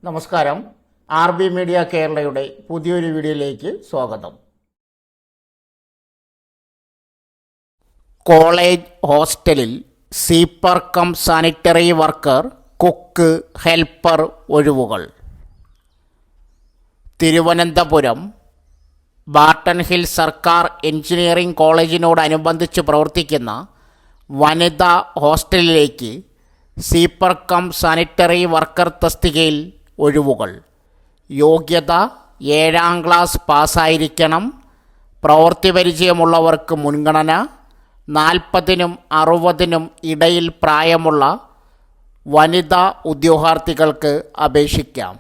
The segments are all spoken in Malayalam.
നമസ്കാരം. മീഡിയ കേരളയുടെ പുതിയൊരു വീഡിയോയിലേക്ക് സ്വാഗതം. കോളേജ് ഹോസ്റ്റലിൽ sweeper come sanitary worker, cook, helper ഒഴിവുകൾ. തിരുവനന്തപുരം ബാർട്ടൺ ഹിൽ സർക്കാർ എഞ്ചിനീയറിംഗ് കോളേജിനോടനുബന്ധിച്ച് പ്രവർത്തിക്കുന്ന വനിതാ ഹോസ്റ്റലിലേക്ക് സ്വീപ്പർ കം സാനിറ്ററി വർക്കർ തസ്തികയിൽ ഒഴിവുകൾ. യോഗ്യത 7ാം ക്ലാസ് പാസ്സായിരിക്കണം. പ്രവൃത്തി പരിചയമുള്ളവർക്ക് മുൻഗണന. 40നും 60നും ഇടയിൽ പ്രായമുള്ള വനിതാ ഉദ്യോഗാർത്ഥികൾക്ക് അപേക്ഷിക്കാം.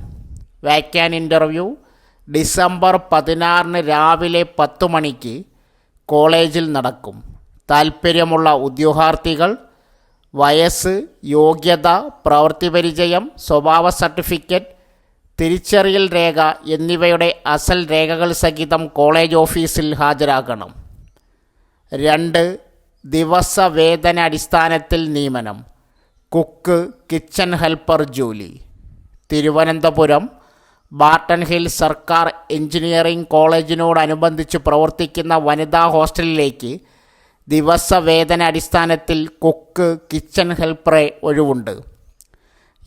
വാക്യാൻ ഇൻ്റർവ്യൂ ഡിസംബർ 16 രാവിലെ 10 മണിക്ക് കോളേജിൽ നടക്കും. താൽപ്പര്യമുള്ള ഉദ്യോഗാർത്ഥികൾ വയസ്സ്, യോഗ്യത, പ്രവൃത്തി പരിചയം, സ്വഭാവ സർട്ടിഫിക്കറ്റ്, തിരിച്ചറിയൽ രേഖ എന്നിവയുടെ അസൽ രേഖകൾ സഹിതം കോളേജ് ഓഫീസിൽ ഹാജരാകണം. 2. ദിവസവേതന അടിസ്ഥാനത്തിൽ നിയമനം. കുക്ക്, കിച്ചൺ ഹെൽപ്പർ ജോലി. തിരുവനന്തപുരം ബാർട്ടൺ ഹിൽ സർക്കാർ എഞ്ചിനീയറിംഗ് കോളേജിനോടനുബന്ധിച്ച് പ്രവർത്തിക്കുന്ന വനിതാ ഹോസ്റ്റലിലേക്ക് ദിവസവേതന അടിസ്ഥാനത്തിൽ കുക്ക്, കിച്ചൺ ഹെൽപ്പറെ ഒഴിവുണ്ട്.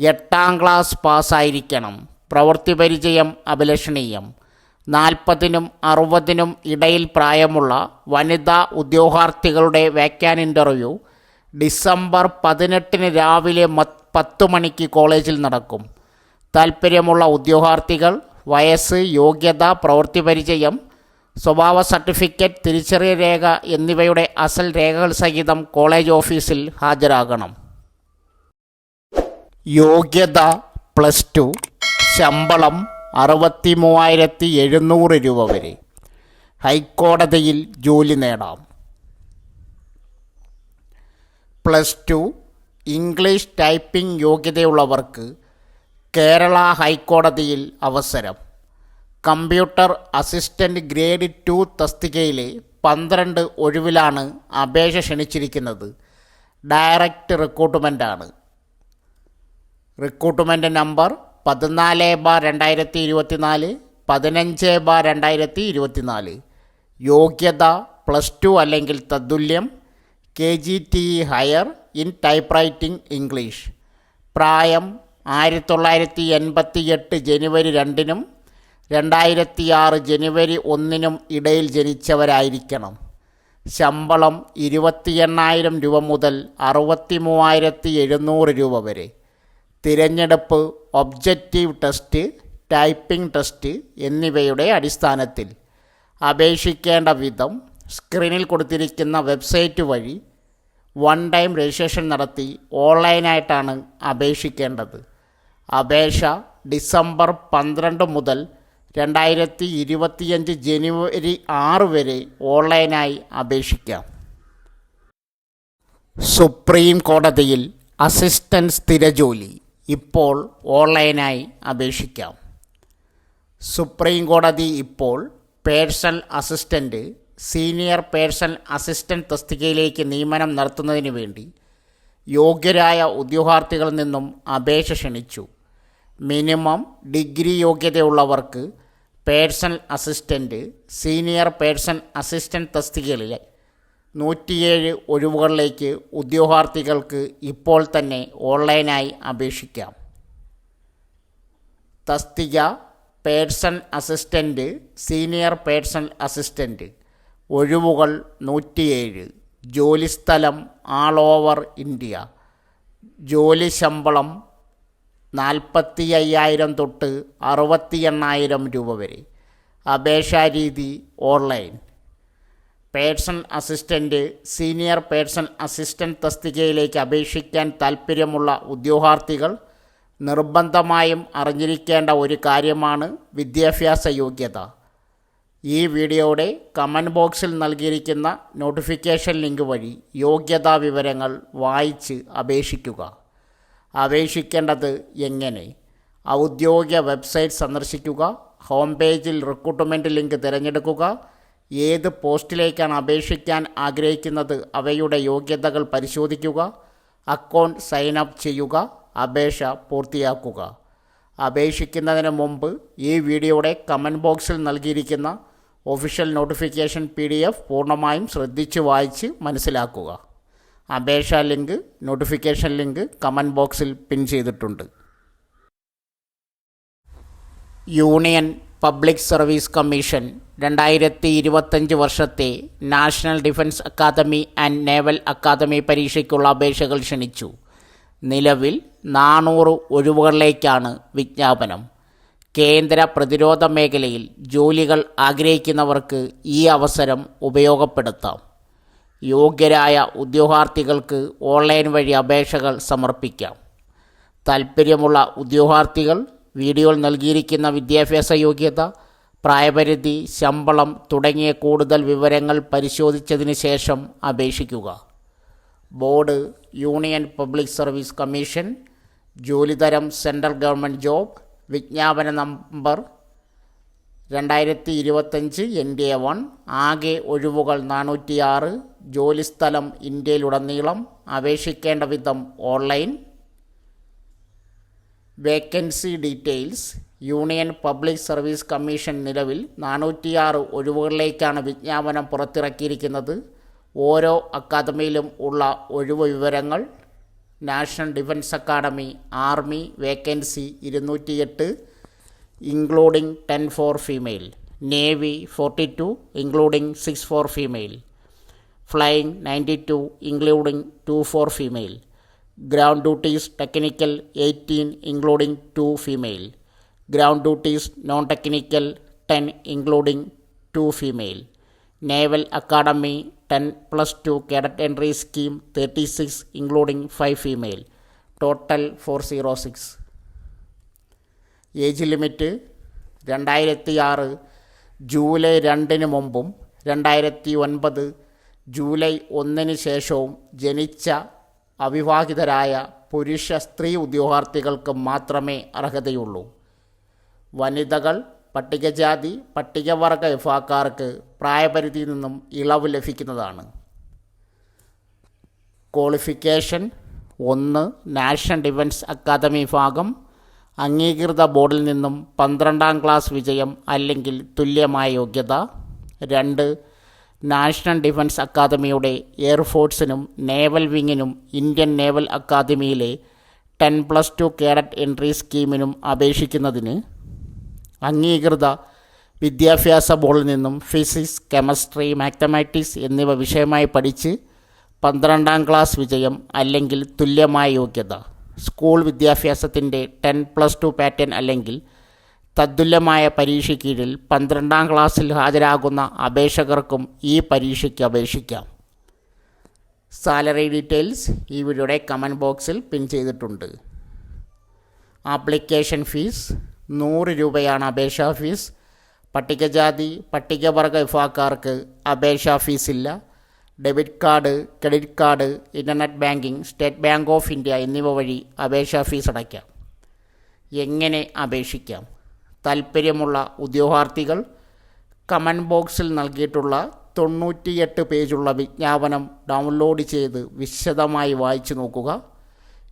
8ാം ക്ലാസ് പാസ്സായിരിക്കണം. പ്രവൃത്തി പരിചയം അഭിലഷണീയം. 40നും 60നും ഇടയിൽ പ്രായമുള്ള വനിതാ ഉദ്യോഗാർത്ഥികളുടെ വാക്യാൻ ഇൻ്റർവ്യൂ ഡിസംബർ 18 രാവിലെ 10 മണിക്ക് കോളേജിൽ നടക്കും. താൽപ്പര്യമുള്ള ഉദ്യോഗാർത്ഥികൾ വയസ്സ്, യോഗ്യത, പ്രവൃത്തി പരിചയം, സ്വഭാവ സർട്ടിഫിക്കറ്റ്, തിരിച്ചറിയൽ രേഖ എന്നിവയുടെ അസൽ രേഖകൾ സഹിതം കോളേജ് ഓഫീസിൽ ഹാജരാകണം. യോഗ്യത +2. ശമ്പളം 63,700 രൂപ വരെ. ഹൈക്കോടതിയിൽ ജോലി നേടാം. +2 ഇംഗ്ലീഷ് ടൈപ്പിംഗ് യോഗ്യതയുള്ളവർക്ക് കേരള ഹൈക്കോടതിയിൽ അവസരം. കമ്പ്യൂട്ടർ അസിസ്റ്റൻ്റ് ഗ്രേഡ് 2 തസ്തികയിലെ 12 ഒഴിവിലാണ് അപേക്ഷ ക്ഷണിച്ചിരിക്കുന്നത്. ഡയറക്റ്റ് റിക്രൂട്ട്മെൻ്റാണ്. Recruitment number 14/2024, 15/2024. യോഗ്യത +2 അല്ലെങ്കിൽ തത്തുല്യം. KGTE higher in typewriting English. പ്രായം 1988 ജനുവരി 2നും 2006 ജനുവരി 1നും ഇടയിൽ ജനിച്ചവരായിരിക്കണം. ശമ്പളം 28,000 രൂപ മുതൽ 63,700 രൂപ വരെ. തിരഞ്ഞെടുപ്പ് ഒബ്ജക്റ്റീവ് ടെസ്റ്റ്, ടൈപ്പിംഗ് ടെസ്റ്റ് എന്നിവയുടെ അടിസ്ഥാനത്തിൽ. അപേക്ഷിക്കേണ്ട വിധം സ്ക്രീനിൽ കൊടുത്തിരിക്കുന്ന വെബ്സൈറ്റ് വഴി 1 ടൈം രജിസ്ട്രേഷൻ നടത്തി ഓൺലൈനായിട്ടാണ് അപേക്ഷിക്കേണ്ടത്. അപേക്ഷ ഡിസംബർ 12 മുതൽ 2025 ജനുവരി 6 വരെ ഓൺലൈനായി അപേക്ഷിക്കാം. സുപ്രീം കോടതിയിൽ അസിസ്റ്റൻ്റ് സ്ഥിരജോലി ഇപ്പോൾ ഓൺലൈനായി അപേക്ഷിക്കാം. സുപ്രീം കോടതി ഇപ്പോൾ personal assistant, senior personal assistant തസ്തികയിലേക്ക് നിയമനം നടത്തുന്നതിന് വേണ്ടി യോഗ്യരായ ഉദ്യോഗാർത്ഥികളിൽ നിന്നും അപേക്ഷ ക്ഷണിച്ചു. മിനിമം ഡിഗ്രി യോഗ്യതയുള്ളവർക്ക് personal assistant, senior personal assistant തസ്തികകളിലെ 107 ഒഴിവുകളിലേക്ക് ഉദ്യോഗാർത്ഥികൾക്ക് ഇപ്പോൾ തന്നെ ഓൺലൈനായി അപേക്ഷിക്കാം. തസ്തിക personal assistant, senior personal assistant. ഒഴിവുകൾ 107. ജോലിസ്ഥലം ആൾ ഓവർ ഇന്ത്യ. ജോലി ശമ്പളം 45,000 തൊട്ട് 68,000 രൂപ വരെ. അപേക്ഷാരീതി online. Personal assistant, senior personal assistant തസ്തികയിലേക്ക് അപേക്ഷിക്കാൻ താൽപ്പര്യമുള്ള ഉദ്യോഗാർത്ഥികൾ നിർബന്ധമായും അറിഞ്ഞിരിക്കേണ്ട ഒരു കാര്യമാണ് വിദ്യാഭ്യാസ യോഗ്യത. ഈ വീഡിയോയുടെ കമൻറ്റ് ബോക്സിൽ നൽകിയിരിക്കുന്ന നോട്ടിഫിക്കേഷൻ ലിങ്ക് വഴി യോഗ്യതാ വിവരങ്ങൾ വായിച്ച് അപേക്ഷിക്കുക. അപേക്ഷിക്കേണ്ടത് എങ്ങനെ? ഔദ്യോഗിക വെബ്സൈറ്റ് സന്ദർശിക്കുക. ഹോം പേജിൽ റിക്രൂട്ട്മെൻറ്റ് ലിങ്ക് തിരഞ്ഞെടുക്കുക. ഏത് പോസ്റ്റിലേക്കാണ് അപേക്ഷിക്കാൻ ആഗ്രഹിക്കുന്നത് അവയുടെ യോഗ്യതകൾ പരിശോധിക്കുക. അക്കൗണ്ട് സൈൻ അപ്പ് ചെയ്യുക. അപേക്ഷ പൂർത്തിയാക്കുക. അപേക്ഷിക്കുന്നതിന് മുമ്പ് ഈ വീഡിയോയുടെ കമൻറ്റ് ബോക്സിൽ നൽകിയിരിക്കുന്ന ഒഫീഷ്യൽ നോട്ടിഫിക്കേഷൻ PDF പൂർണ്ണമായും ശ്രദ്ധിച്ച് വായിച്ച് മനസ്സിലാക്കുക. അപേക്ഷാ ലിങ്ക്, നോട്ടിഫിക്കേഷൻ ലിങ്ക് കമൻറ്റ് ബോക്സിൽ പിൻ ചെയ്തിട്ടുണ്ട്. യൂണിയൻ പബ്ലിക് സർവീസ് കമ്മീഷൻ 2025 വർഷത്തെ national defence academy and naval academy പരീക്ഷയ്ക്കുള്ള അപേക്ഷകൾ ക്ഷണിച്ചു. നിലവിൽ 400 ഒഴിവുകളിലേക്കാണ് വിജ്ഞാപനം. കേന്ദ്ര പ്രതിരോധ മേഖലയിൽ ജോലികൾ ആഗ്രഹിക്കുന്നവർക്ക് ഈ അവസരം ഉപയോഗപ്പെടുത്താം. യോഗ്യരായ ഉദ്യോഗാർത്ഥികൾക്ക് ഓൺലൈൻ വഴി അപേക്ഷകൾ സമർപ്പിക്കാം. താൽപ്പര്യമുള്ള ഉദ്യോഗാർത്ഥികൾ വീഡിയോയിൽ നൽകിയിരിക്കുന്ന വിദ്യാഭ്യാസ യോഗ്യത, പ്രായപരിധി, ശമ്പളം തുടങ്ങിയ കൂടുതൽ വിവരങ്ങൾ പരിശോധിച്ചതിന് ശേഷം അപേക്ഷിക്കുക. Board, union public service commission, ജോലിതരം സെൻട്രൽ ഗവൺമെൻറ് ജോബ്, വിജ്ഞാപന നമ്പർ 2025 NDA 1. ആകെ ഒഴിവുകൾ 406. ജോലിസ്ഥലം ഇന്ത്യയിലുടനീളം. അപേക്ഷിക്കേണ്ട വിധം online. Vacancy details. Union public service commission നിലവിൽ 406 ഒഴിവുകളിലേക്കാണ് വിജ്ഞാപനം പുറത്തിറക്കിയിരിക്കുന്നത്. ഓരോ അക്കാദമിയിലും ഉള്ള ഒഴിവ് വിവരങ്ങൾ: national defence academy, army, vacancy 208 including 10 for female. Navy 42 including 6 for female. Flying 92 including 2 for female. Ground duties technical 18 including 2 female. Ground duties non technical 10 including 2 female. Naval academy 10+2 cadet entry scheme 36 including 5 female. Total 406. Age limit 2006 July 2 മുമ്പും 2009 ജൂലൈ 1 ശേഷവും ജനിച്ച അവിവാഹിതരായ പുരുഷ സ്ത്രീ ഉദ്യോഗാർത്ഥികൾക്ക് മാത്രമേ അർഹതയുള്ളൂ. വനിതകൾ, പട്ടികജാതി പട്ടികവർഗ വിഭാഗക്കാർക്ക് പ്രായപരിധിയിൽ നിന്നും ഇളവ് ലഭിക്കുന്നതാണ്. ക്വാളിഫിക്കേഷൻ: 1. നാഷണൽ ഡിഫൻസ് അക്കാദമി വിഭാഗം അംഗീകൃത ബോർഡിൽ നിന്നും 12ാം ക്ലാസ് വിജയം അല്ലെങ്കിൽ തുല്യമായ യോഗ്യത. 2. നാഷണൽ ഡിഫൻസ് അക്കാദമിയുടെ എയർഫോഴ്സിനും നേവൽ വിങ്ങിനും ഇന്ത്യൻ നേവൽ അക്കാദമിയിലെ 10+2 കേഡറ്റ് എൻട്രി സ്കീമിനും അപേക്ഷിക്കുന്നതിന് അംഗീകൃത വിദ്യാഭ്യാസ ബോർഡിൽ നിന്നും ഫിസിക്സ്, കെമിസ്ട്രി, മാത്തമാറ്റിക്സ് എന്നിവ വിഷയമായി പഠിച്ച് 12ാം ക്ലാസ് വിജയം അല്ലെങ്കിൽ തുല്യമായ യോഗ്യത. സ്കൂൾ വിദ്യാഭ്യാസത്തിൻ്റെ 10+2 പാറ്റേൺ അല്ലെങ്കിൽ തത്തുല്യമായ പരീക്ഷ കീഴിൽ 12ാം ക്ലാസ്സിൽ ഹാജരാകുന്ന അപേക്ഷകർക്കും ഈ പരീക്ഷയ്ക്ക് അപേക്ഷിക്കാം. സാലറി ഡീറ്റെയിൽസ് ഈ വീഡിയോയുടെ കമൻറ്റ് ബോക്സിൽ പിൻ ചെയ്തിട്ടുണ്ട്. ആപ്ലിക്കേഷൻ ഫീസ് 100 രൂപയാണ് അപേക്ഷാ ഫീസ്. പട്ടികജാതി പട്ടികവർഗ വിഭാഗക്കാർക്ക് അപേക്ഷാ ഫീസില്ല. Debit card, credit card, internet banking, State Bank of India എന്നിവ വഴി അപേക്ഷാ ഫീസ് അടയ്ക്കാം. എങ്ങനെ അപേക്ഷിക്കാം? താൽപ്പര്യമുള്ള ഉദ്യോഗാർത്ഥികൾ കമൻറ്റ് ബോക്സിൽ നൽകിയിട്ടുള്ള 98 പേജുള്ള വിജ്ഞാപനം ഡൗൺലോഡ് ചെയ്ത് വിശദമായി വായിച്ചു നോക്കുക.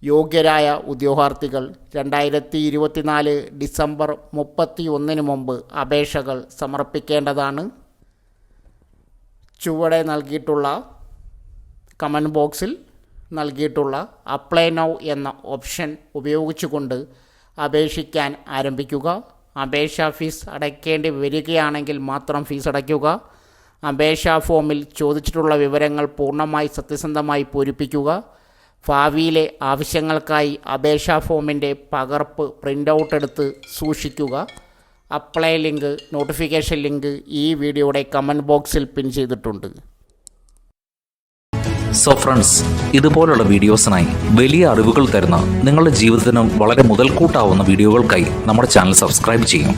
യോഗ്യരായ ഉദ്യോഗാർത്ഥികൾ 2024 ഡിസംബർ 31 മുമ്പ് അപേക്ഷകൾ സമർപ്പിക്കേണ്ടതാണ്. ചുവടെ നൽകിയിട്ടുള്ള കമൻറ്റ് ബോക്സിൽ നൽകിയിട്ടുള്ള അപ്ലൈ നൗ എന്ന ഓപ്ഷൻ ഉപയോഗിച്ചുകൊണ്ട് അപേക്ഷിക്കാൻ ആരംഭിക്കുക. അപേക്ഷാ ഫീസ് അടയ്ക്കേണ്ടി വരികയാണെങ്കിൽ മാത്രം ഫീസ് അടയ്ക്കുക. അപേക്ഷാ ഫോമിൽ ചോദിച്ചിട്ടുള്ള വിവരങ്ങൾ പൂർണ്ണമായി സത്യസന്ധമായി പൂരിപ്പിക്കുക. ഭാവിയിലെ ആവശ്യങ്ങൾക്കായി അപേക്ഷാ ഫോമിൻ്റെ പകർപ്പ് പ്രിൻ്റ് ഔട്ട് എടുത്ത് സൂക്ഷിക്കുക. അപ്ലൈ ലിങ്ക്, നോട്ടിഫിക്കേഷൻ ലിങ്ക് ഈ വീഡിയോയുടെ കമൻറ്റ് ബോക്സിൽ പിൻ ചെയ്തിട്ടുണ്ട്. സോ ഫ്രണ്ട്സ്, ഇതുപോലുള്ള വീഡിയോസിനായി വലിയ അറിവുകൾ തരുന്ന നിങ്ങളുടെ ജീവിതത്തിനും വളരെ മുതൽക്കൂട്ടാവുന്ന വീഡിയോകൾക്കായി നമ്മുടെ ചാനൽ സബ്സ്ക്രൈബ് ചെയ്യും.